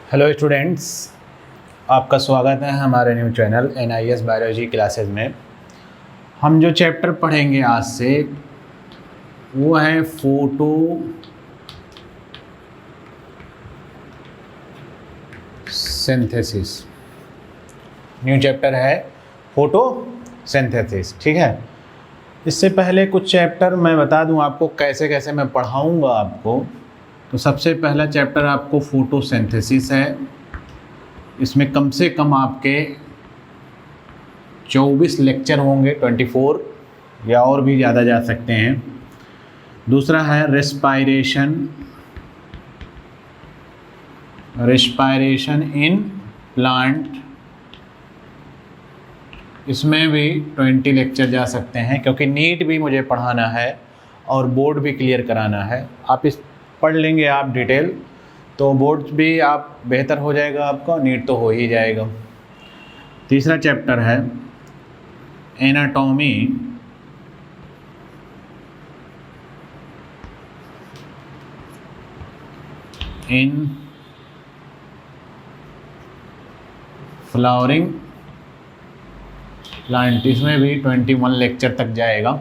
Hello students, आपका स्वागत है हमारे new channel NIS biology classes में। हम जो चैप्टर पढ़ेंगे आज से वो है फोटो सिंथेसिस। न्यू चैप्टर है फोटो सिंथेसिस, ठीक है। इससे पहले कुछ चैप्टर मैं बता दूं आपको कैसे कैसे मैं पढ़ाऊंगा आपको। तो सबसे पहला चैप्टर आपको फोटोसिंथेसिस है। इसमें कम से कम आपके 24 लेक्चर होंगे, 24 या और भी ज़्यादा जा सकते हैं। दूसरा है रेस्पायरेशन इन प्लांट। इसमें भी 20 लेक्चर जा सकते हैं, क्योंकि नीट भी मुझे पढ़ाना है और बोर्ड भी क्लियर कराना है। आप इस पढ़ लेंगे आप डिटेल, तो बोर्ड भी आप बेहतर हो जाएगा आपका, नीट तो हो ही जाएगा। तीसरा चैप्टर है एनाटॉमी इन फ्लावरिंग प्लांट। इसमें भी 21 लेक्चर तक जाएगा।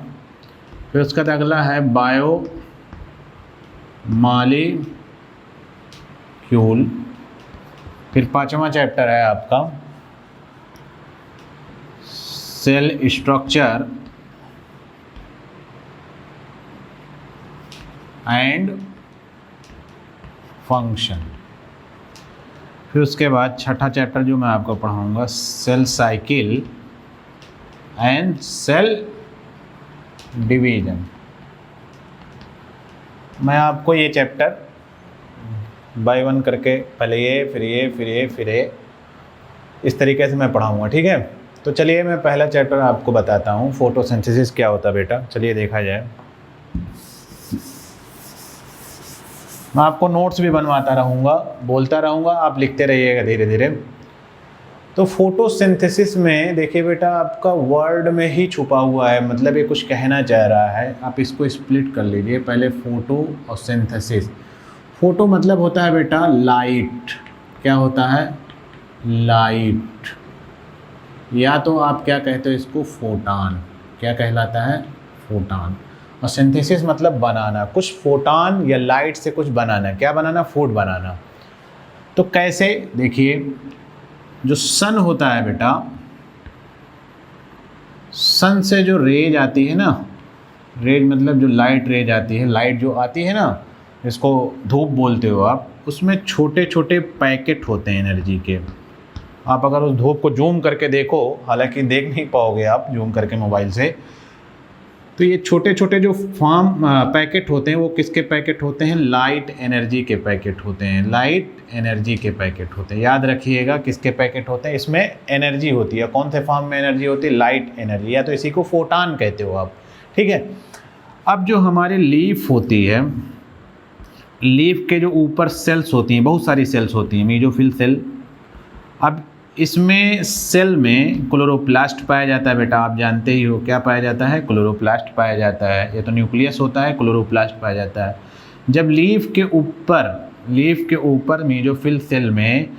फिर उसका अगला है बायो मॉलिक्यूल। फिर पांचवा चैप्टर है आपका सेल स्ट्रक्चर एंड फंक्शन। फिर उसके बाद छठा चैप्टर जो मैं आपको पढ़ाऊंगा cell cycle and cell division. मैं आपको ये चैप्टर बाय वन करके पहले ये फिर ये फिर ये फिर ये इस तरीके से मैं पढ़ाऊँगा, ठीक है। तो चलिए मैं पहला चैप्टर आपको बताता हूँ, फोटोसिंथेसिस क्या होता है बेटा। चलिए देखा जाए। मैं आपको नोट्स भी बनवाता रहूँगा, बोलता रहूँगा, आप लिखते रहिएगा धीरे धीरे। तो फोटोसिंथेसिस में देखिए बेटा, आपका वर्ड में ही छुपा हुआ है, मतलब ये कुछ कहना चाह रहा है। आप इसको स्प्लिट कर लीजिए। पहले फोटो और सिंथेसिस। फोटो मतलब होता है बेटा लाइट। क्या होता है? लाइट। या तो आप क्या कहते हो इसको? फोटान। क्या कहलाता है? फोटान। और सिंथेसिस मतलब बनाना, कुछ फोटान या लाइट से कुछ बनाना। क्या बनाना? फूड बनाना। तो कैसे? देखिए, जो सन होता है बेटा, सन से जो रेज आती है ना, रेज मतलब जो लाइट रेज आती है, लाइट जो आती है ना, इसको धूप बोलते हो आप। उसमें छोटे छोटे पैकेट होते हैं एनर्जी के। आप अगर उस धूप को जूम करके देखो, हालांकि देख नहीं पाओगे आप जूम करके मोबाइल से, तो ये छोटे छोटे जो पैकेट होते हैं वो किसके पैकेट होते हैं? लाइट एनर्जी के पैकेट होते हैं। लाइट एनर्जी के पैकेट होते हैं। याद रखिएगा किसके पैकेट होते हैं। इसमें एनर्जी होती है। कौन से फॉर्म में एनर्जी होती है? लाइट एनर्जी, या तो इसी को फोटान कहते हो आप, ठीक है। अब जो हमारे लीफ होती है, लीफ के जो ऊपर सेल्स होती हैं, बहुत सारी सेल्स होती हैं, मेसोफिल सेल। अब इसमें सेल में क्लोरोप्लास्ट पाया जाता है बेटा। आप जानते ही हो क्या पाया जाता है? क्लोरोप्लास्ट पाया जाता है। ये तो न्यूक्लियस होता है, क्लोरोप्लास्ट पाया जाता है। जब लीफ के ऊपर मेसोफिल सेल में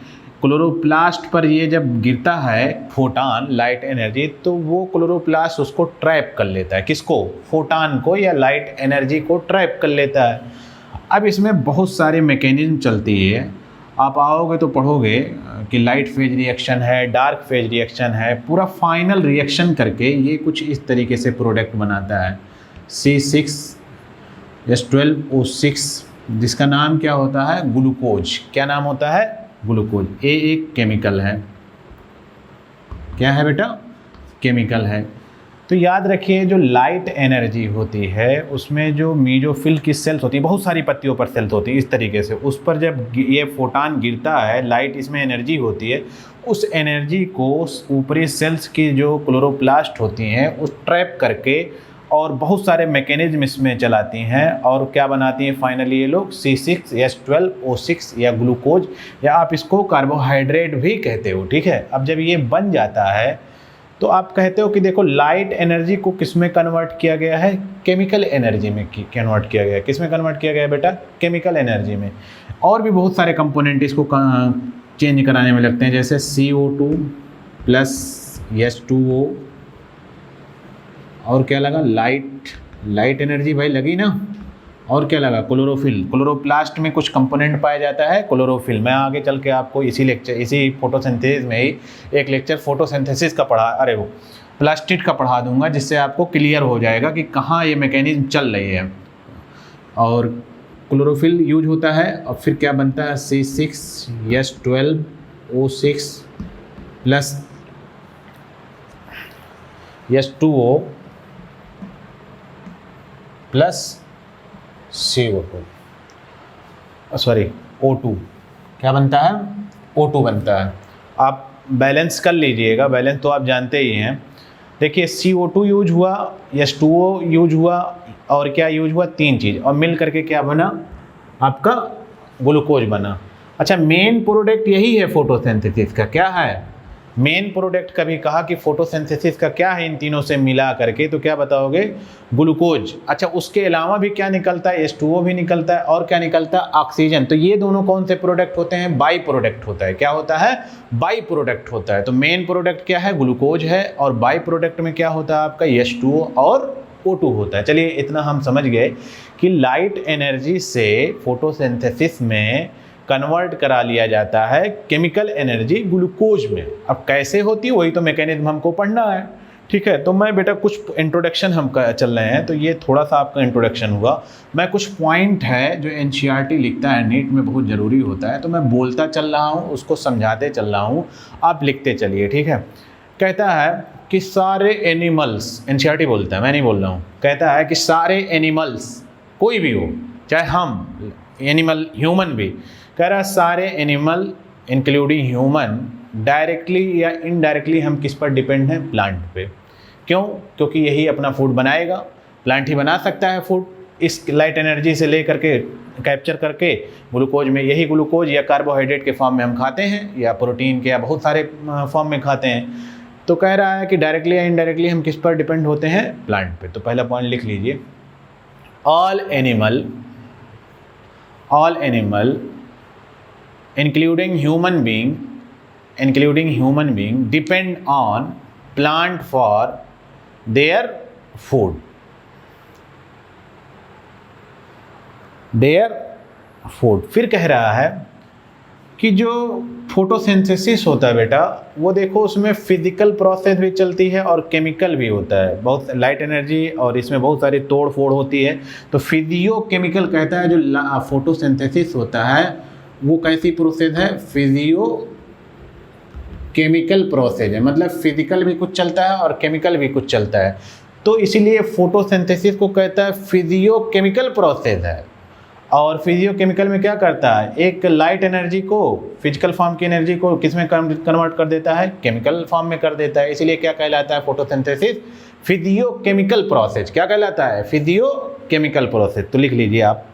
क्लोरोप्लास्ट पर ये जब गिरता है फोटान, लाइट एनर्जी, तो वो क्लोरोप्लास्ट उसको ट्रैप कर लेता है। किसको? फोटान को या लाइट एनर्जी को ट्रैप कर लेता है। अब इसमें बहुत सारे मैकेनिज्म चलती है। आप आओगे तो पढ़ोगे कि लाइट फेज रिएक्शन है, डार्क फेज रिएक्शन है, पूरा फाइनल रिएक्शन करके ये कुछ इस तरीके से प्रोडक्ट बनाता है C6H12O6, जिसका नाम क्या होता है? ग्लूकोज। क्या नाम होता है? ग्लूकोज। ये एक केमिकल है। क्या है बेटा? केमिकल है। तो याद रखिए, जो लाइट एनर्जी होती है उसमें जो मेसोफिल की सेल्स होती है, बहुत सारी पत्तियों पर सेल्स होती है इस तरीके से, उस पर जब ये फोटान गिरता है, लाइट इसमें एनर्जी होती है, उस एनर्जी को ऊपरी सेल्स की जो क्लोरोप्लास्ट होती हैं उस ट्रैप करके और बहुत सारे मैकेनिज्म इसमें चलाती हैं और क्या बनाती हैं फाइनली ये लोग? C6H12O6 या ग्लूकोज, या आप इसको कार्बोहाइड्रेट भी कहते हो, ठीक है। अब जब ये बन जाता है तो आप कहते हो कि देखो लाइट एनर्जी को किस में कन्वर्ट किया गया है, केमिकल एनर्जी में कन्वर्ट किया गया है। किस में कन्वर्ट किया गया है बेटा, केमिकल एनर्जी में। और भी बहुत सारे कंपोनेंट इसको चेंज कराने में लगते हैं, जैसे CO2 प्लस H2O, और क्या लगा, लाइट एनर्जी भाई लगी ना, और क्या लगा, क्लोरोफिल। क्लोरोप्लास्ट में कुछ कंपोनेंट पाया जाता है क्लोरोफिल। मैं आगे चल के आपको इसी फोटोसिंथेसिस में ही एक लेक्चर फोटोसिंथेसिस का वो प्लास्टिड का पढ़ा दूंगा, जिससे आपको क्लियर हो जाएगा कि कहाँ ये मैकेनिज्म चल रही है। और क्लोरोफिल यूज होता है, और फिर क्या बनता है, C6H12O6 plus H2O plus CO2 O2 क्या बनता है, O2 बनता है। आप बैलेंस कर लीजिएगा, बैलेंस तो आप जानते ही हैं। देखिए CO2 यूज हुआ, H2O यूज हुआ, और क्या यूज हुआ, 3 चीज़, और मिल करके क्या बना, आपका ग्लूकोज बना। अच्छा, मेन प्रोडक्ट यही है फोटोसिंथेसिस का, क्या है मेन प्रोडक्ट। कभी कहा कि फोटोसिंथेसिस का क्या है इन तीनों से मिला करके, तो क्या बताओगे, ग्लूकोज। अच्छा, उसके अलावा भी क्या निकलता है, H2O भी निकलता है, और क्या निकलता है, ऑक्सीजन। तो ये दोनों कौन से प्रोडक्ट होते हैं, बाई प्रोडक्ट होता है। क्या होता है, बाई प्रोडक्ट होता है। तो मेन प्रोडक्ट क्या है, ग्लूकोज है, और बाई प्रोडक्ट में क्या होता है आपका, H2O और O2 होता है। चलिए इतना हम समझ गए कि लाइट एनर्जी से फोटोसिंथेसिस में कन्वर्ट करा लिया जाता है केमिकल एनर्जी ग्लूकोज में। अब कैसे होती है वही तो मैकेनिज्म हमको पढ़ना है, ठीक है। तो मैं बेटा कुछ इंट्रोडक्शन हम चल रहे हैं, तो ये थोड़ा सा आपका इंट्रोडक्शन हुआ। मैं कुछ पॉइंट है जो NCERT लिखता है, नीट में बहुत ज़रूरी होता है, तो मैं बोलता चल रहा हूँ, उसको समझाते चल रहा हूँ, आप लिखते चलिए, ठीक है। कहता है कि सारे एनिमल्स, NCERT बोलता है, मैं नहीं बोल रहा हूँ, कहता है कि सारे एनिमल्स, कोई भी हो, चाहे हम एनिमल, ह्यूमन भी, कह रहा है सारे एनिमल इंक्लूडिंग ह्यूमन डायरेक्टली या इनडायरेक्टली हम किस पर डिपेंड हैं, प्लांट पे। क्यों, क्योंकि यही अपना फूड बनाएगा, प्लांट ही बना सकता है फूड, इस लाइट एनर्जी से ले करके कैप्चर करके ग्लूकोज में, यही ग्लूकोज या कार्बोहाइड्रेट के फॉर्म में हम खाते हैं, या प्रोटीन के, या बहुत सारे फॉर्म में खाते हैं। तो कह रहा है कि डायरेक्टली या इनडायरेक्टली हम किस पर डिपेंड होते हैं, प्लांट पे। तो पहला पॉइंट लिख लीजिए, all animal including human being depend on plant for their food, फिर कह रहा है कि जो फोटोसिंथेसिस होता है बेटा, वो देखो उसमें फिजिकल प्रोसेस भी चलती है और केमिकल भी होता है, बहुत लाइट एनर्जी, और इसमें बहुत सारी तोड़ फोड़ होती है। तो फिजियो केमिकल कहता है जो फोटोसिंथेसिस होता है वो कैसी प्रोसेस है, फिजियो केमिकल प्रोसेस है, मतलब फिजिकल भी कुछ चलता है और केमिकल भी कुछ चलता है। तो इसीलिए फोटोसिंथेसिस को कहता है फिजियो केमिकल प्रोसेस है। और फिजियो केमिकल में क्या करता है, एक लाइट एनर्जी को, फिजिकल फॉर्म की एनर्जी को किस में कन्वर्ट कर देता है, केमिकल फॉर्म में कर देता है। इसीलिए क्या कहलाता है फोटोसिंथेसिस, फिजियो केमिकल प्रोसेस। क्या कहलाता है, फिजियो केमिकल प्रोसेस। तो लिख लीजिए आप,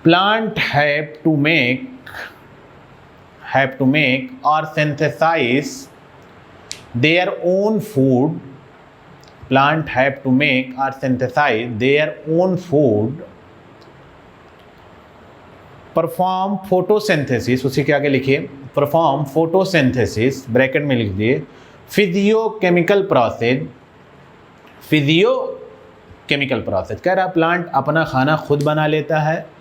plant have to make or synthesize their own food. Plant have to make or synthesize their own food. Perform photosynthesis, उसी के आगे लिखिए, perform photosynthesis, ब्रैकेट में लिख दिए, physiochemical process। कह रहा प्लांट अपना खाना खुद बना लेता है,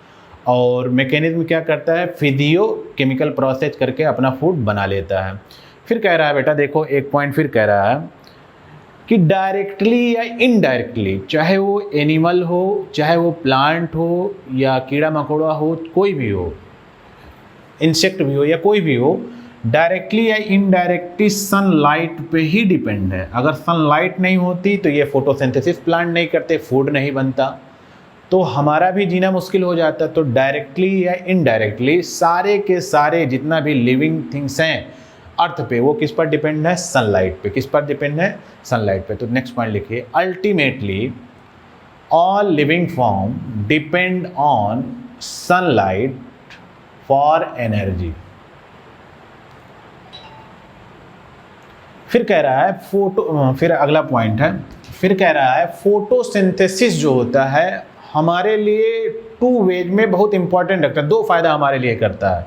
और मैकेनिज्म क्या करता है, फिजियो केमिकल प्रोसेस करके अपना फूड बना लेता है। फिर कह रहा है बेटा, देखो एक पॉइंट फिर कह रहा है कि डायरेक्टली या इनडायरेक्टली, चाहे वो एनिमल हो, चाहे वो प्लांट हो, या कीड़ा मकोड़ा हो, कोई भी हो, इंसेक्ट भी हो या कोई भी हो, डायरेक्टली या इनडायरेक्टली सनलाइट पे ही डिपेंड है। अगर सनलाइट नहीं होती तो ये फोटोसिंथेसिस प्लांट नहीं करते, फूड नहीं बनता, तो हमारा भी जीना मुश्किल हो जाता। तो डायरेक्टली या इनडायरेक्टली सारे के सारे जितना भी लिविंग थिंग्स हैं अर्थ पे, वो किस पर डिपेंड है, सनलाइट पे। किस पर डिपेंड है, सनलाइट पे। तो नेक्स्ट पॉइंट लिखिए, ultimately all living form depend on sunlight for energy. फिर कह रहा है फिर अगला पॉइंट है, फिर कह रहा है फोटोसिंथेसिस जो होता है हमारे लिए 2 वेज में बहुत इंपॉर्टेंट रखता है, 2 फायदा हमारे लिए करता है।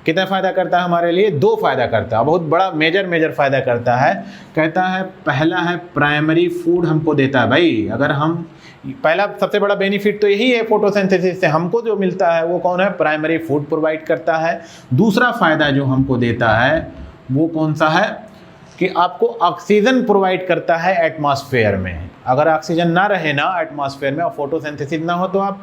कितना फ़ायदा करता है हमारे लिए? 2 फायदा करता है, बहुत बड़ा मेजर फ़ायदा करता है। कहता है पहला है प्राइमरी फूड हमको देता है। भाई अगर हम पहला सबसे बड़ा बेनिफिट तो यही है फोटोसिंथेसिस से हमको जो मिलता है वो कौन है? प्राइमरी फूड प्रोवाइड करता है। दूसरा फ़ायदा जो हमको देता है वो कौन सा है कि आपको ऑक्सीजन प्रोवाइड करता है एटमॉस्फेयर में। अगर ऑक्सीजन ना रहे ना एटमॉस्फेयर में और फोटोसिंथेसिस ना हो तो आप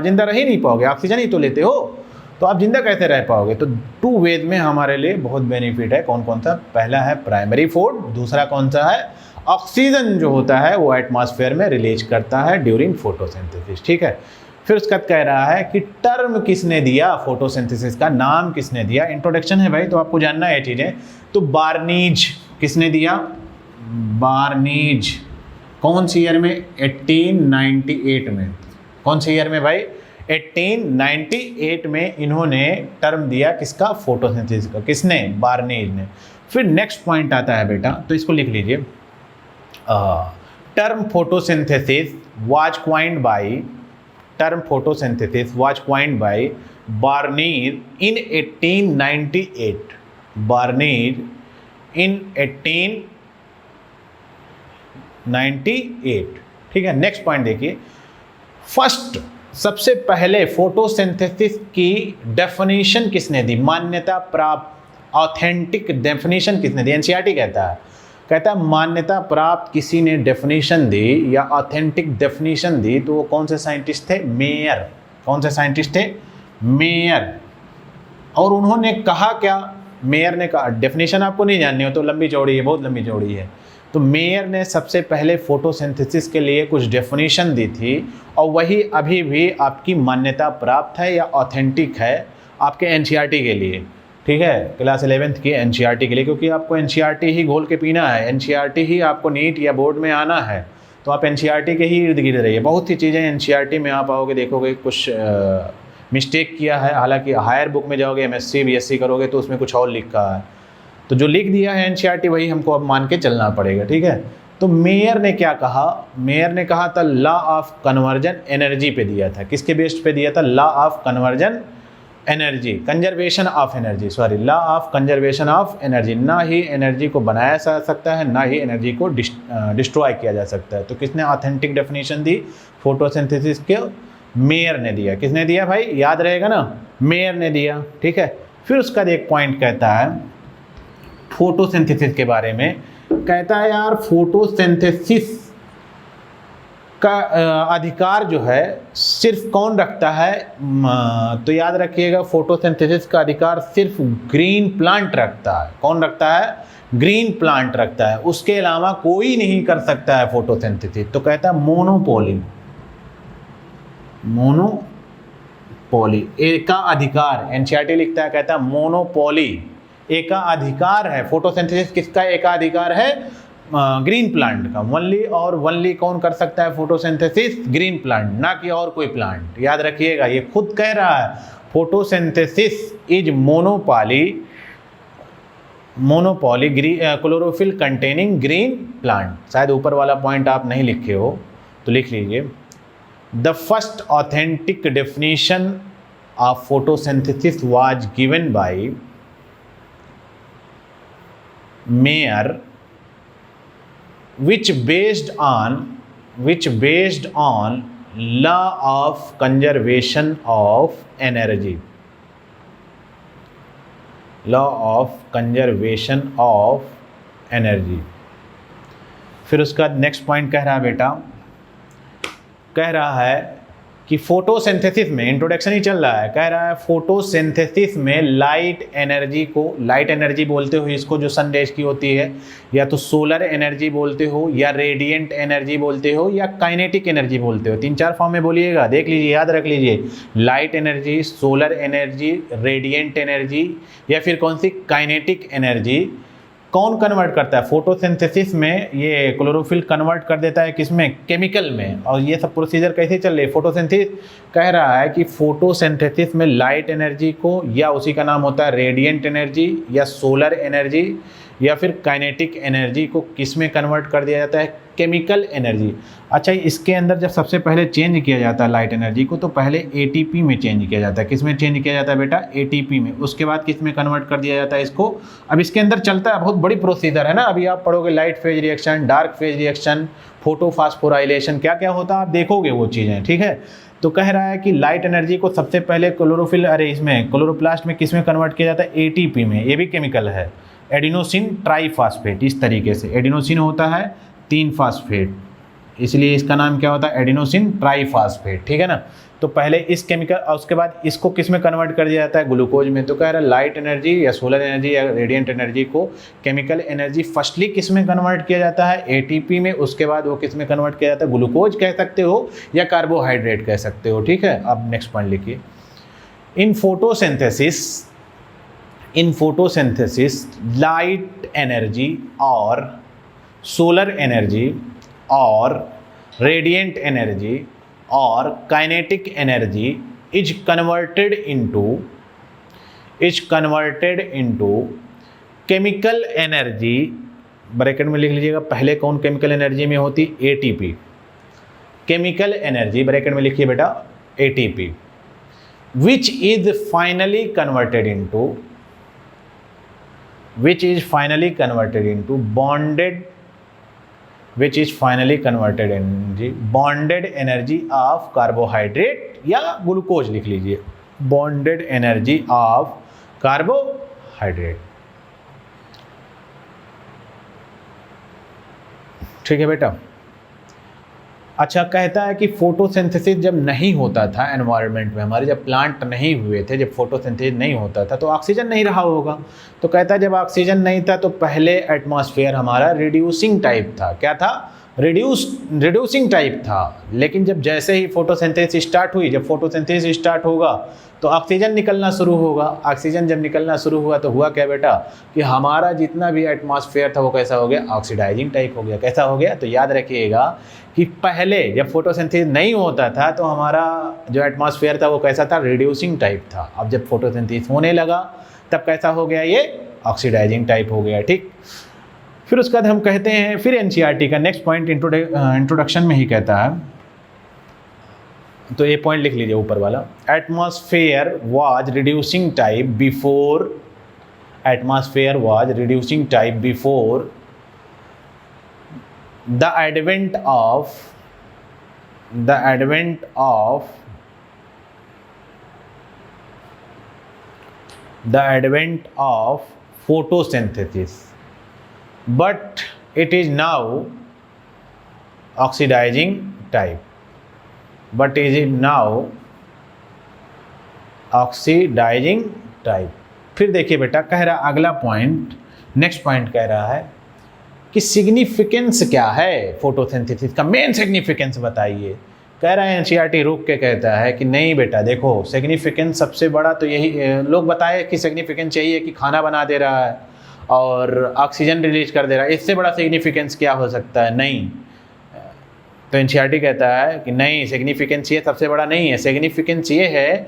जिंदा रह ही नहीं पाओगे, ऑक्सीजन ही तो लेते हो, तो आप जिंदा कैसे रह पाओगे? तो 2 वेज में हमारे लिए बहुत बेनिफिट है। कौन कौन सा? पहला है प्राइमरी फूड, दूसरा कौन सा है? ऑक्सीजन जो होता है वो एटमॉस्फेयर में रिलीज करता है ड्यूरिंग फोटोसिंथेसिस। ठीक है, फिर उसका कह रहा है कि टर्म किसने दिया फोटोसिंथेसिस का, नाम किसने दिया? इंट्रोडक्शन है भाई, तो आपको जानना है चीज़ें। तो बार्नीज किसने दिया? बार्नीज कौन सी ईयर में? 1898 में। कौन सी ईयर में भाई? 1898 में इन्होंने टर्म दिया किसका? फोटोसिंथेसिस का। किसने? बार्नीज ने। फिर नेक्स्ट पॉइंट आता है बेटा, तो इसको लिख लीजिए। Term photosynthesis was coined by Barnes in 1898। Barnes in 1898। ठीक है, नेक्स्ट पॉइंट देखिए। फर्स्ट, सबसे पहले फोटोसिंथेसिस की डेफिनेशन किसने दी? मान्यता प्राप्त ऑथेंटिक डेफिनेशन किसने दी? एनसीईआरटी कहता है मान्यता प्राप्त किसी ने डेफिनेशन दी या ऑथेंटिक डेफिनेशन दी, तो वो कौन से साइंटिस्ट थे? मेयर। कौन से साइंटिस्ट थे? मेयर। और उन्होंने कहा क्या? मेयर ने कहा, डेफिनेशन आपको नहीं जाननी हो तो लंबी चौड़ी है, बहुत लंबी चौड़ी है। तो मेयर ने सबसे पहले फोटोसिंथेसिस के लिए कुछ डेफिनेशन दी थी और वही अभी भी आपकी मान्यता प्राप्त है या ऑथेंटिक है आपके एनसीईआरटी के लिए। ठीक है, क्लास 11th की एनसीईआरटी के लिए, क्योंकि आपको एनसीईआरटी ही घोल के पीना है, एनसीईआरटी ही आपको नीट या बोर्ड में आना है, तो आप एनसीईआरटी के ही इर्द गिर्द रहिए। बहुत सी चीज़ें एनसीईआरटी में आप आओगे देखोगे कुछ मिस्टेक किया है, हालांकि हायर बुक में जाओगे एमएससी बीएससी करोगे तो उसमें कुछ और लिखा है, तो जो लिख दिया है एनसीईआरटी वही हमको अब मान के चलना पड़ेगा। ठीक है, तो मेयर ने क्या कहा? मेयर ने कहा था लॉ ऑफ कन्वर्जन एनर्जी पे दिया था। किसके बेस्ड पे दिया था? Law of conversion energy, conservation of energy, sorry, law of conservation of energy. ना ही एनर्जी को बनाया जा सकता है, ना ही एनर्जी को डिस्ट्रॉय किया जा सकता है। तो किसने ऑथेंटिक डेफिनेशन दी फोटोसिंथेसिस के? मेयर ने दिया। किसने दिया भाई? याद रहेगा ना, मेयर ने दिया। ठीक है, फिर उसका एक पॉइंट कहता है फोटोसिंथेसिस के बारे में, कहता है यार फोटोसिंथेसिस का अधिकार जो है सिर्फ कौन रखता है? तो याद रखिएगा फोटोसिंथेसिस का अधिकार सिर्फ ग्रीन प्लांट रखता है। कौन रखता है? ग्रीन प्लांट रखता है, उसके अलावा कोई नहीं कर सकता है फोटोसिंथेसिस। तो कहता है मोनोपोली, एका अधिकार। एनसीईआरटी लिखता है, कहता है मोनोपोली एका अधिकार है। फोटोसिंथेसिस किसका एका अधिकार है? ग्रीन प्लांट का। वनली कौन कर सकता है फोटोसिंथेसिस? ग्रीन प्लांट, ना कि और कोई प्लांट। याद रखिएगा, ये खुद कह रहा है photosynthesis is monopoly chlorophyll containing green plant. शायद ऊपर वाला पॉइंट आप नहीं लिखे हो तो लिख लीजिए। The first authentic definition of photosynthesis was given by Mayer, which based on law of conservation of energy. Law of conservation of energy. फिर उसका नेक्स्ट पॉइंट कह रहा है बेटा, कह रहा है कि फोटोसिंथेसिस में, इंट्रोडक्शन ही चल रहा है, कह रहा है फोटोसिंथेसिस में लाइट एनर्जी को, लाइट एनर्जी बोलते हो इसको जो सन रेज की होती है, या तो सोलर एनर्जी बोलते हो, या रेडिएंट एनर्जी बोलते हो, या काइनेटिक एनर्जी बोलते हो। 3-4 फॉर्म में बोलिएगा, देख लीजिए, याद रख लीजिए। Light energy, solar energy, radiant energy, या फिर कौन सी? Kinetic energy. कौन कन्वर्ट करता है? फोटोसिंथेसिस में ये क्लोरोफिल कन्वर्ट कर देता है किसमें? केमिकल में। और ये सब प्रोसीजर कैसे चल रही है? फोटोसिंथेसिस कह रहा है कि फोटोसिंथेसिस में लाइट एनर्जी को, या उसी का नाम होता है रेडिएंट एनर्जी, या सोलर एनर्जी, या फिर काइनेटिक एनर्जी को किस में कन्वर्ट कर दिया जाता है, केमिकल एनर्जी। अच्छा, इसके अंदर जब सबसे पहले चेंज किया जाता है लाइट एनर्जी को तो पहले एटीपी में चेंज किया जाता है। किस में चेंज किया जाता है बेटा, एटीपी में। उसके बाद किस में कन्वर्ट कर दिया जाता है इसको। अब इसके अंदर चलता है, बहुत बड़ी प्रोसीजर है ना। अभी आप पढ़ोगे light phase reaction, dark phase reaction, photophosphorylation, क्या क्या होता है आप देखोगे वो चीज़ें, ठीक है। तो कह रहा है कि लाइट एनर्जी को सबसे पहले इसमें क्लोरोप्लास्ट में किस में कन्वर्ट किया जाता है, एटीपी में। ये भी केमिकल है, एडिनोसिन ट्राइफॉस्फेट। इस तरीके से एडिनोसिन होता है 3 फास्फेट, इसलिए इसका नाम क्या होता है, एडिनोसिन ट्राइफॉस्फेट, ठीक है ना। तो पहले इस केमिकल और उसके बाद इसको किस में कन्वर्ट कर दिया जाता है, ग्लूकोज में। तो कह रहा है लाइट एनर्जी या सोलर एनर्जी या रेडिएंट एनर्जी को केमिकल एनर्जी फर्स्टली किस में कन्वर्ट किया जाता है, एटीपी में। उसके बाद वो किस में कन्वर्ट किया जाता है, ग्लूकोज कह सकते हो या कार्बोहाइड्रेट कह सकते हो, ठीक है। अब नेक्स्ट पॉइंट लिखिए, इन फोटोसिंथेसिस लाइट एनर्जी और सोलर एनर्जी और रेडिएंट एनर्जी और kinetic energy is converted into chemical energy. Bracket में लिख लीजिएगा, पहले कौन केमिकल एनर्जी में होती, एटीपी। केमिकल एनर्जी ब्रैकेट में लिखिए बेटा, ATP, which is finally converted into bonded energy of carbohydrate या ग्लूकोज लिख लीजिए, बॉन्डेड एनर्जी ऑफ कार्बोहाइड्रेट, ठीक है बेटा। अच्छा, कहता है कि फोटोसिंथेसिस जब नहीं होता था एनवायरनमेंट में हमारे, जब प्लांट नहीं हुए थे, जब फोटोसिंथेसिस नहीं होता था तो ऑक्सीजन नहीं रहा होगा। तो कहता है जब ऑक्सीजन नहीं था तो पहले एटमॉस्फेयर हमारा रिड्यूसिंग टाइप था। क्या था, रिड्यूसिंग टाइप था। लेकिन जैसे ही फोटोसिंथेसिस स्टार्ट हुई, जब फोटोसिंथेसिस स्टार्ट होगा तो ऑक्सीजन निकलना शुरू होगा। ऑक्सीजन जब निकलना शुरू हुआ तो हुआ क्या बेटा कि हमारा जितना भी एटमॉस्फेयर था वो कैसा हो गया, ऑक्सीडाइजिंग टाइप हो गया। कैसा हो गया, तो याद रखिएगा कि पहले जब फोटोसिंथेसिस नहीं होता था तो हमारा जो एटमॉस्फेयर था वो कैसा था, रिड्यूसिंग टाइप था। अब जब फोटोसिंथेसिस होने लगा तब कैसा हो गया, ये ऑक्सीडाइजिंग टाइप हो गया, ठीक। फिर उसके बाद हम कहते हैं, फिर एनसीईआरटी का नेक्स्ट पॉइंट इंट्रोडक्शन में ही कहता है, तो ये पॉइंट लिख लीजिए ऊपर वाला, atmosphere was reducing type before the advent of photosynthesis, but it is now oxidizing type. फिर देखिए बेटा, कह रहा अगला पॉइंट, नेक्स्ट पॉइंट कह रहा है कि सिग्निफिकेंस क्या है फोटोसिंथेसिस का, मेन सिग्निफिकेंस बताइए। कह रहा है एनसीईआरटी रुक के कहता है कि नहीं बेटा देखो, सिग्निफिकेंस सबसे बड़ा तो यही, लोग बताए कि सिग्निफिकेंस यही है कि खाना बना दे रहा है और ऑक्सीजन रिलीज कर दे रहा है, इससे बड़ा सिग्निफिकेंस क्या हो सकता है, नहीं। तो एनसीईआरटी कहता है कि नहीं, सिग्निफिकेंस ये सबसे बड़ा नहीं है। सिग्निफिकेंस ये है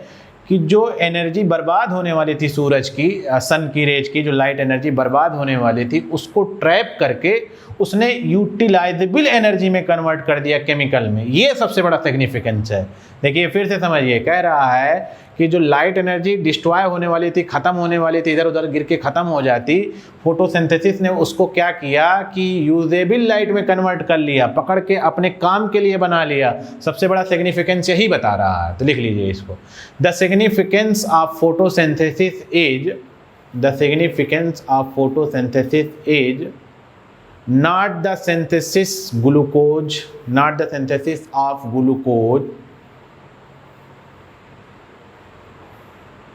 कि जो एनर्जी बर्बाद होने वाली थी सूरज की, सन की रेज की, जो लाइट एनर्जी बर्बाद होने वाली थी उसको ट्रैप करके उसने यूटिलाइजेबल एनर्जी में कन्वर्ट कर दिया केमिकल में। ये सबसे बड़ा सिग्निफिकेंस है। देखिए फिर से समझिए, कह रहा है कि जो लाइट एनर्जी डिस्ट्रॉय होने वाली थी, ख़त्म होने वाली थी, इधर उधर गिर के ख़त्म हो जाती, फोटोसिंथेसिस ने उसको क्या किया कि यूजेबल लाइट में कन्वर्ट कर लिया, पकड़ के अपने काम के लिए बना लिया। सबसे बड़ा सिग्निफिकेंस यही बता रहा है, तो लिख लीजिए इसको, the significance of photosynthesis is not the synthesis of glucose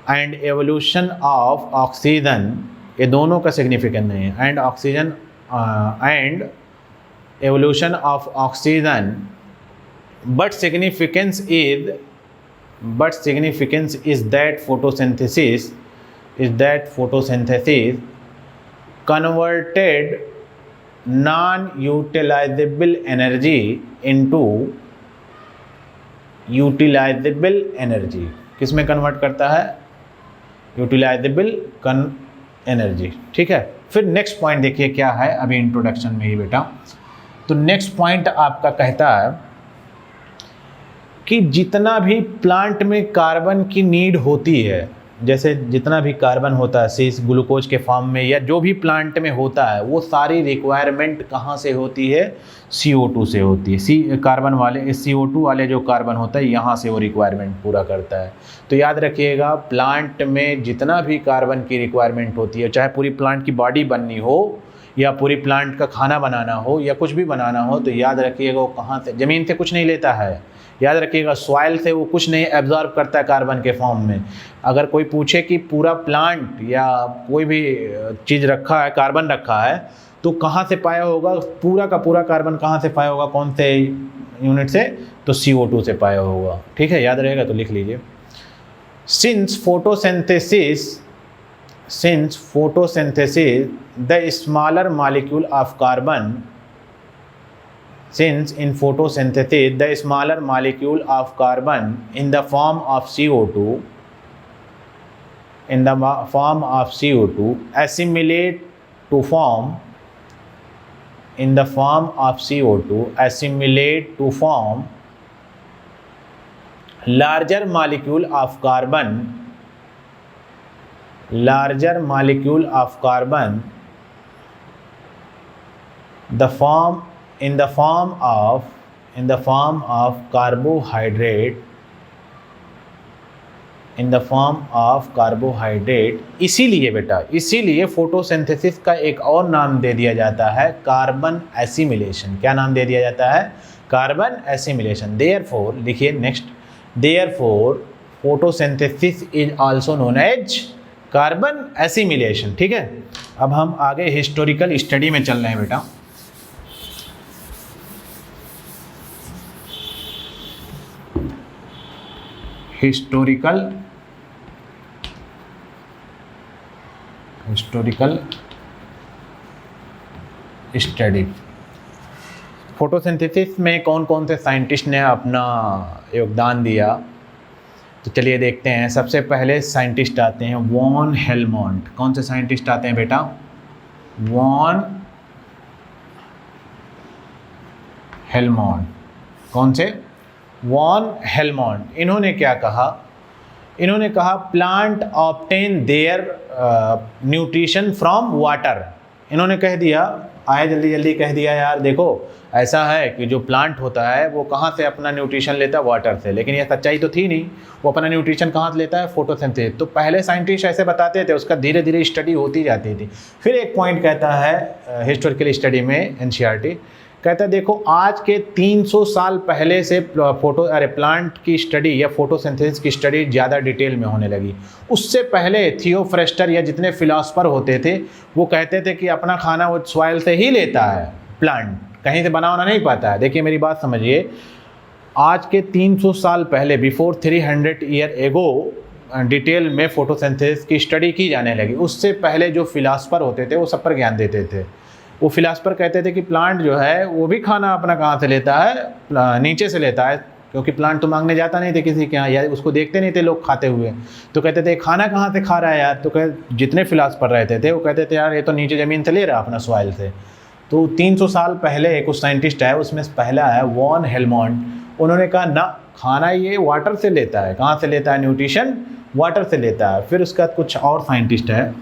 and evolution of oxygen, ये दोनों का सिग्निफिकेंस नहीं है, and evolution of oxygen, but significance is that photosynthesis converted non-utilizable energy into utilizable energy। किस में कन्वर्ट करता है, यूटिलाइजेबल energy, ठीक है। फिर नेक्स्ट पॉइंट देखिए क्या है अभी इंट्रोडक्शन में ही बेटा। तो नेक्स्ट पॉइंट आपका कहता है कि जितना भी प्लांट में कार्बन की नीड होती है, जैसे जितना भी कार्बन होता है सीस ग्लूकोज के फॉर्म में या जो भी प्लांट में होता है, वो सारी रिक्वायरमेंट कहाँ से होती है? CO2 से होती है। कार्बन वाले CO2 वाले जो कार्बन होता है यहाँ से वो रिक्वायरमेंट पूरा करता है। तो याद रखिएगा, प्लांट में जितना भी कार्बन की रिक्वायरमेंट होती है, चाहे पूरी प्लांट की बॉडी बननी हो या पूरी प्लांट का खाना बनाना हो या कुछ भी बनाना हो, तो याद रखिएगा वो कहाँ से, ज़मीन से कुछ नहीं लेता है। याद रखिएगा सॉइल से वो कुछ नहीं एब्जॉर्ब करता है कार्बन के फॉर्म में। अगर कोई पूछे कि पूरा प्लांट या कोई भी चीज़ रखा है, कार्बन रखा है, तो कहाँ से पाया होगा? पूरा का पूरा कार्बन कहाँ से पाया होगा? कौन से यूनिट से? तो CO2 से पाया होगा। ठीक है, याद रहेगा तो लिख लीजिए। Since photosynthesis the smaller molecule of carbon since in photosynthesis the smaller molecule of carbon in the form of CO2 assimilate to form larger molecule of carbon in the form of carbohydrate इसीलिए बेटा, इसीलिए photosynthesis का एक और नाम दे दिया जाता है कार्बन एसिमिलेशन। क्या नाम दे दिया जाता है? Carbon assimilation. देयरफॉर लिखिए next, therefore photosynthesis is also known as carbon assimilation. ठीक है, अब हम आगे हिस्टोरिकल स्टडी में चल रहे हैं बेटा। Historical study. फोटोसिंथेसिस में कौन कौन से साइंटिस्ट ने अपना योगदान दिया, तो चलिए देखते हैं। सबसे पहले साइंटिस्ट आते हैं वॉन हेलमोंट। कौन से साइंटिस्ट आते हैं बेटा? Von Helmont. कौन से? Von Helmont. इन्होंने क्या कहा? इन्होंने कहा plant obtain their nutrition from water. इन्होंने कह दिया, आए जल्दी जल्दी कह दिया यार, देखो ऐसा है कि जो प्लांट होता है वो कहाँ से अपना न्यूट्रिशन लेता है? वाटर से। लेकिन ये सच्चाई तो थी नहीं। वो अपना न्यूट्रिशन कहाँ से लेता है? फोटोसिंथेसिस। तो पहले साइंटिस्ट ऐसे बताते थे, उसका धीरे धीरे स्टडी होती जाती थी। फिर एक पॉइंट कहता है हिस्टोरिकल स्टडी में NCERT कहता है, देखो आज के 300 साल पहले से प्लांट की स्टडी या फोटोसिंथेसिस की स्टडी ज़्यादा डिटेल में होने लगी। उससे पहले थियोफ्रेस्टर या जितने फिलासफर होते थे वो कहते थे कि अपना खाना वो सॉइल से ही लेता है, प्लांट कहीं से बना होना नहीं पाता है। देखिए मेरी बात समझिए, आज के 300 साल पहले, बिफोर 300 ईयर एगो, डिटेल में फोटोसिंथेसिस की स्टडी की जाने लगी। उससे पहले जो फिलासफर होते थे वो सब पर ज्ञान देते थे। वो फिलासफर कहते थे कि प्लांट जो है वो भी खाना अपना कहाँ से लेता है? नीचे से लेता है, क्योंकि प्लांट तो मांगने जाता नहीं थे किसी के यहाँ, या उसको देखते नहीं थे लोग खाते हुए। तो कहते थे खाना कहाँ से खा रहा है यार? तो जितने फिलासफर रहते थे वो कहते थे यार ये तो नीचे ज़मीन से ले रहा है अपना सॉइल से। तो 300 साल पहले कुछ साइंटिस्ट है, उसमें पहला है वॉन हेलमोंट। उन्होंने कहा ना, खाना ये वाटर से लेता है। कहाँ से लेता है न्यूट्रिशन? वाटर से लेता है। फिर उसके बाद कुछ और साइंटिस्ट है,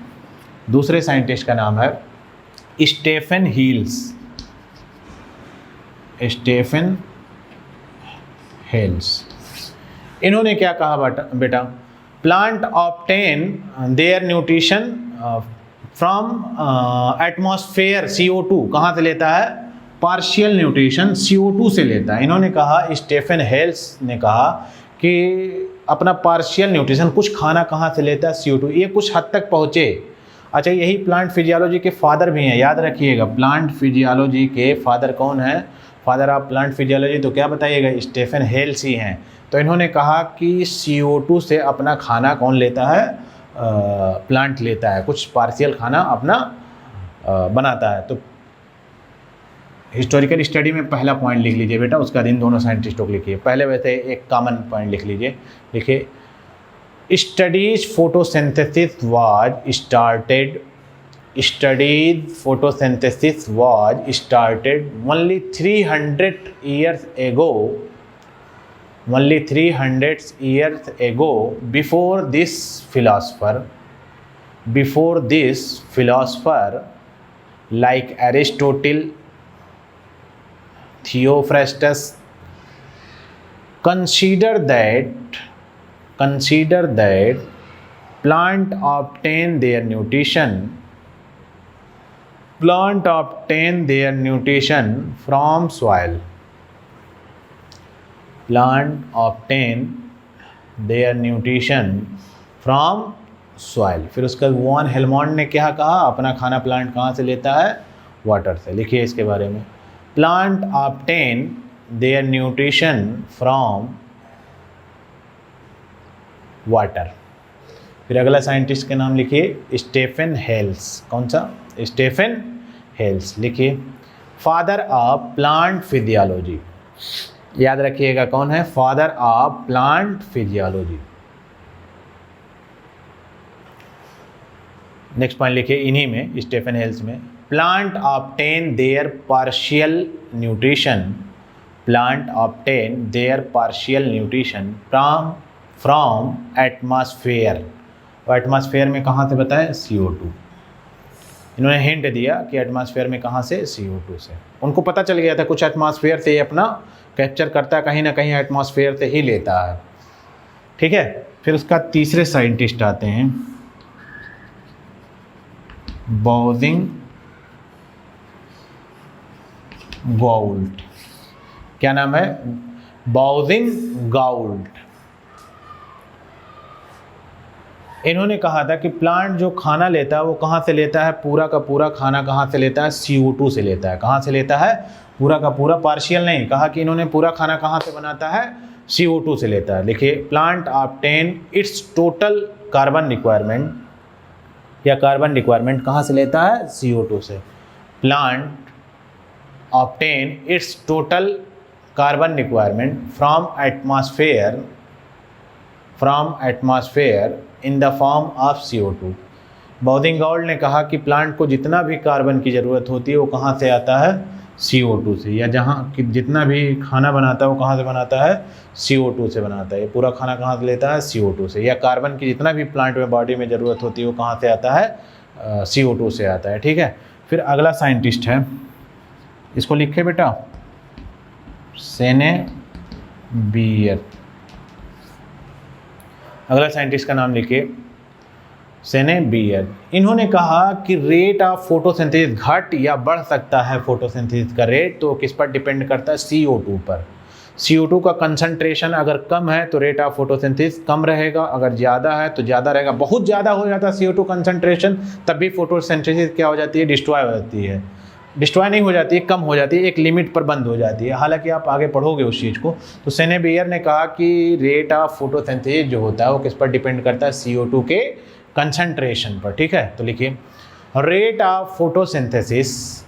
दूसरे साइंटिस्ट का नाम है स्टेफन हेल्स। इन्होंने क्या कहा बेटा? Plant obtain their nutrition from atmosphere CO2। कहाँ से लेता है? पार्शियल न्यूट्रिशन CO2 से लेता है। इन्होंने कहा, स्टेफन हेल्स ने कहा कि अपना पार्शियल न्यूट्रिशन, कुछ खाना कहाँ से लेता है? CO2। ये कुछ हद तक पहुँचे। अच्छा, यही प्लांट फिजियोलॉजी के फादर भी हैं, याद रखिएगा। प्लांट फिजियोलॉजी के फादर कौन है? फादर ऑफ प्लांट फिजियोलॉजी तो क्या बताइएगा? स्टेफन हेल्स ही हैं। तो इन्होंने कहा कि CO2 से अपना खाना कौन लेता है? प्लांट लेता है, कुछ पार्शियल खाना अपना बनाता है। तो हिस्टोरिकल स्टडी में पहला पॉइंट लिख लीजिए बेटा, उसका इन दोनों साइंटिस्टों को लिखिए। पहले वैसे एक कॉमन पॉइंट लिख लीजिए, लिखिए studies photosynthesis was started studied photosynthesis was started only 300 years ago. Only 300 years ago, before this philosopher like Aristotle, Theophrastus consider that plant obtain their nutrition from soil. Plant obtain their nutrition from soil. फिर उसका von Helmont ने क्या कहा, अपना खाना plant कहाँ से लेता है, वाटर से. लिखिए इसके बारे में, plant obtain their nutrition from water. फिर अगला साइंटिस्ट के नाम लिखिए, स्टेफन हेल्स. कौन सा, स्टेफन हेल्स. लिखिए, फादर ऑफ प्लांट फिजियोलॉजी. याद रखिएगा कौन है, father of plant physiology. Next point लिखिए इन्हीं में, स्टेफन हेल्स में, plant obtain their partial nutrition from atmosphere. और एटमॉस्फेयर में कहाँ से बताएं, CO2. इन्होंने हिंट दिया कि एटमॉस्फेयर में कहाँ से, CO2 से. उनको पता चल गया था कुछ एटमॉस्फेयर से अपना कैप्चर करता है, कहीं ना कहीं एटमॉस्फेयर से ही लेता है. ठीक है. फिर उसका तीसरे साइंटिस्ट आते हैं, बाउजिंग गाउल्ट. क्या नाम है, बाउजिंग गाउल्ट. इन्होंने कहा था कि प्लांट जो खाना लेता है वो कहाँ से लेता है, पूरा का पूरा खाना कहाँ से लेता है, CO2 से लेता है. कहाँ से लेता है, पूरा का पूरा, पार्शियल नहीं. कहा कि इन्होंने पूरा खाना कहाँ से बनाता है, CO2 से लेता है. लिखिए, plant obtain it's total carbon requirement, या कार्बन रिक्वायरमेंट कहाँ से लेता है, CO2 से. Plant obtain it's total carbon requirement from atmosphere in the form of CO2. बाउजिंग गाउल्ट ने कहा कि प्लांट को जितना भी कार्बन की ज़रूरत होती है वो कहाँ से आता है, CO2 से. या जहाँ जितना भी खाना बनाता है वो कहाँ से बनाता है, CO2 से बनाता है. ये पूरा खाना कहाँ से लेता है, CO2 से. या कार्बन की जितना भी प्लांट में बॉडी में ज़रूरत होती है वो कहाँ से आता है, CO2 से आता है. ठीक है. फिर अगला साइंटिस्ट है, इसको लिखे बेटा, सेने बियर. अगला साइंटिस्ट का नाम लिखिए, सेने बियर. इन्होंने कहा कि रेट ऑफ फोटोसिंथेसिस घट या बढ़ सकता है फोटोसिंथेसिस का रेट, तो किस पर डिपेंड करता है, CO2 पर. CO2 का कंसंट्रेशन अगर कम है तो रेट ऑफ फोटोसिंथेसिस कम रहेगा, अगर ज़्यादा है तो ज़्यादा रहेगा. बहुत ज़्यादा हो जाता है CO2 कंसंट्रेशन, तब भी फोटोसिंथेसिस क्या हो जाती है, डिस्ट्रॉय हो जाती है. डिस्ट्रॉय नहीं हो जाती है, कम हो जाती है, एक लिमिट पर बंद हो जाती है. हालांकि आप आगे पढ़ोगे उस चीज़ को. तो सेने बियर ने कहा कि रेट ऑफ फोटोसिंथेसिस जो होता है वो किस पर डिपेंड करता है, CO2 के कंसंट्रेशन पर. ठीक है. तो लिखिए, rate of photosynthesis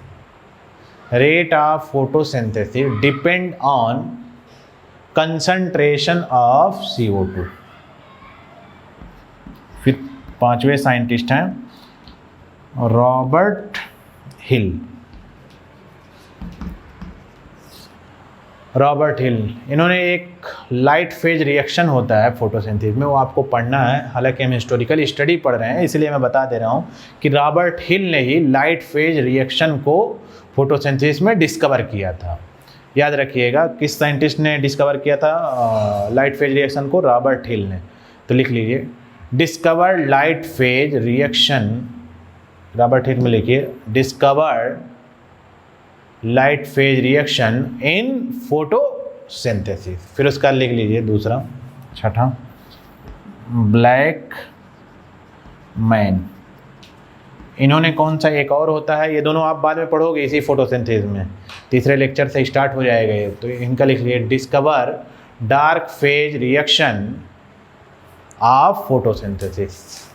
depend on concentration of CO2. फिर पांचवें साइंटिस्ट हैं रॉबर्ट हिल. इन्होंने एक लाइट फेज रिएक्शन होता है फोटोसिंथेसिस में, वो आपको पढ़ना है. हालांकि हम हिस्टोरिकल स्टडी पढ़ रहे हैं इसलिए मैं बता दे रहा हूँ कि रॉबर्ट हिल ने ही लाइट फेज रिएक्शन को फोटोसिंथेसिस में डिस्कवर किया था. याद रखिएगा, किस साइंटिस्ट ने डिस्कवर किया था लाइट फेज रिएक्शन को, रॉबर्ट हिल ने. तो लिख लीजिए, discovered light phase reaction, Robert हिल में लिखिए, discovered light phase reaction in photosynthesis. फिर उसका लिख लीजिए दूसरा, छठा, ब्लैक मैन. इन्होंने कौन सा, एक और होता है, ये दोनों आप बाद में पढ़ोगे इसी फोटोसिंथेसिस में, तीसरे लेक्चर से स्टार्ट हो जाएगा ये. तो इनका लिख लीजिए, discover dark phase reaction of photosynthesis.